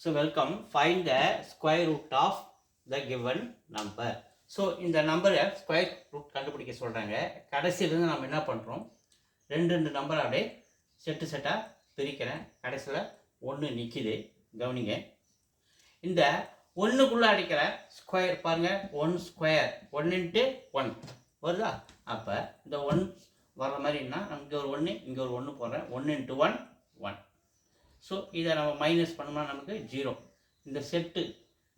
So welcome. Find the square root of the given number. So இந்த நம்பரை square root கண்டுபிடிக்க சொல்கிறாங்க. கடைசியிலேருந்து நம்ம என்ன பண்ணுறோம், ரெண்டு நம்பரை அப்படியே செட்டாக பிரிக்கிறேன். கடைசியில் ஒன்று நிற்கிது, கவனிங்க. இந்த ஒன்றுக்குள்ளே அடிக்கிற ஸ்கொயர் பாருங்கள், 1 ஸ்கொயர் 1 × 1 வருதா? அப்போ இந்த 1 வர்ற மாதிரின்னா இங்கே ஒரு 1 இங்கே ஒரு 1 போடுறேன். 1 × 1 1. ஸோ இதை நம்ம மைனஸ் பண்ணோம்னா நமக்கு 0. இந்த செட்டு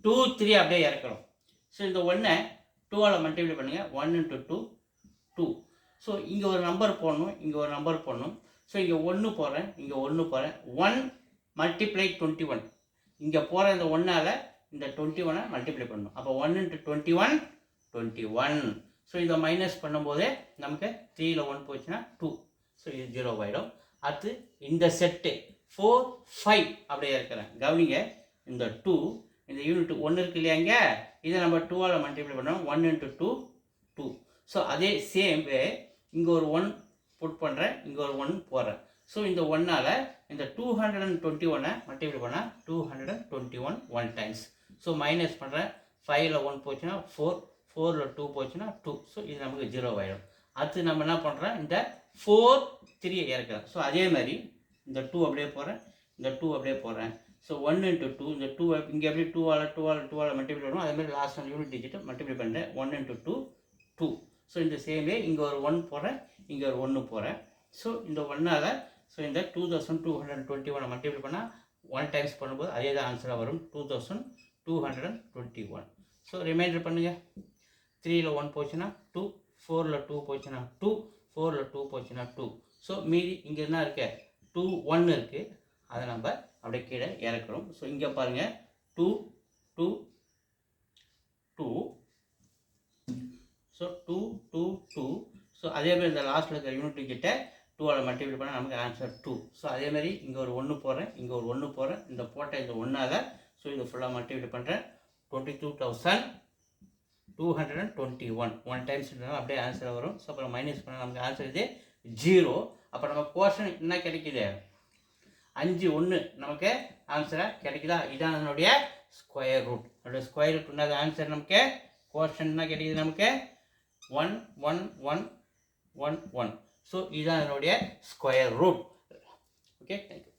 2 3 அப்படியே இறக்கிறோம். ஸோ இந்த 1-ஐ 2ஆல் மல்டிப்ளை பண்ணுங்கள். 1 × 2 2. ஸோ இங்கே ஒரு நம்பர் போடணும், இங்கே ஒரு நம்பர் போடணும். ஸோ இங்கே 1 போடுறேன், இங்கே 1 போடுறேன். 1 × 21. இங்கே போகிற இந்த 1ஆல் இந்த 21-ஐ மல்டிப்ளை பண்ணணும். அப்போ 1 × 21 21. ஸோ இதை மைனஸ் பண்ணும்போதே நமக்கு 3ல் 1 போச்சுன்னா 2. ஸோ இது 0 ஆகிடும். அடுத்து இந்த செட்டு 4 5 அப்படியே இருக்கிறேன். கவனிங்க, இந்த 2 இந்த யூனிட் 1 இருக்கு இல்லையாங்க, இதை நம்ம 2ஆல் மல்டிப்ளை பண்ணோம். 1 × 2 2. ஸோ அதே சேம் வே இங்கே ஒரு 1 புட் பண்ணுறேன், இங்கே ஒரு 1 போடுறேன். ஸோ இந்த 1ஆல் இந்த 221-ஐ மல்டிப்ளை பண்ணால் 221 1 டைம்ஸ். ஸோ மைனஸ் பண்ணுறேன். 5ல் 1 போச்சுன்னா 4, 4ல் 2 போச்சுன்னா 2. ஸோ இது நமக்கு 0 ஆகிடும். அடுத்து நம்ம என்ன பண்ணுறோம், இந்த 4 3 இறக்கிறேன். ஸோ அதே மாதிரி இந்த 2 அப்படியே போடுறேன், இந்த 2 அப்படியே போடுறேன். ஸோ 1 × 2 இந்த 2 இங்கே எப்படி 2ஆல் மல்டிப்ளை பண்ணுவோம், அதேமாதிரி லாஸ்ட் யூனிட் டிஜிட்டை மல்டிப்ளை பண்ணுறேன். 1 × 2 2. ஸோ இந்த சேமே இங்கே ஒரு 1 போடுறேன், இங்கே ஒரு 1 போடுறேன். ஸோ இந்த 1ஆல் ஸோ இந்த 2221 மல்டிப்ளை பண்ணால் 1 டைம்ஸ் பண்ணும்போது அதே தான் ஆன்சராக வரும், 2221. ஸோ ரிமைண்டர் பண்ணுங்கள். 3ல் 1 போச்சுன்னா 2, 4ல் 2 போச்சுன்னா 2, 4ல் 2 போச்சுன்னா 2. ஸோ மீதி இங்கே என்ன இருக்கு, 2 1 இருக்குது, அதை நம்ம அப்படியே கீழே இறக்குறோம். ஸோ இங்கே பாருங்கள் 2 2 2. ஸோ 2 2 2. ஸோ அதேமாதிரி இந்த லாஸ்ட்டில் இருக்கிற யூனிட் கிட்ட 2ஆல் மல்டிப்ளை பண்ணால் நமக்கு ஆன்சர் 2. ஸோ அதேமாதிரி இங்கே ஒரு 1 போடுறேன், இங்கே ஒரு 1 போடுறேன். இந்த போட்ட இந்த 1ஆல் ஸோ இதை ஃபுல்லாக மல்டிப்ளை பண்ணுறேன். 22,221 1 டைம்ஸ் அப்படியே ஆன்சர் வரும். ஸோ அப்புறம் மைனஸ் பண்ணால் நமக்கு ஆன்சர் இது 0. அப்போ நம்ம கோஷன் என்ன கிடைக்குது, 5 1 நமக்கு ஆன்சராக கிடைக்குதா? இதான் அதனுடைய ஸ்கொயர் ரூட். அதோட ஸ்கொயர் ரூட் உண்டாத ஆன்சர் நமக்கு கோஷன் என்ன கிடைக்குது, நமக்கு 1 1 1 1 1. ஸோ இதுதான் அதனுடைய ஸ்கொயர் ரூட். Okay, thank you.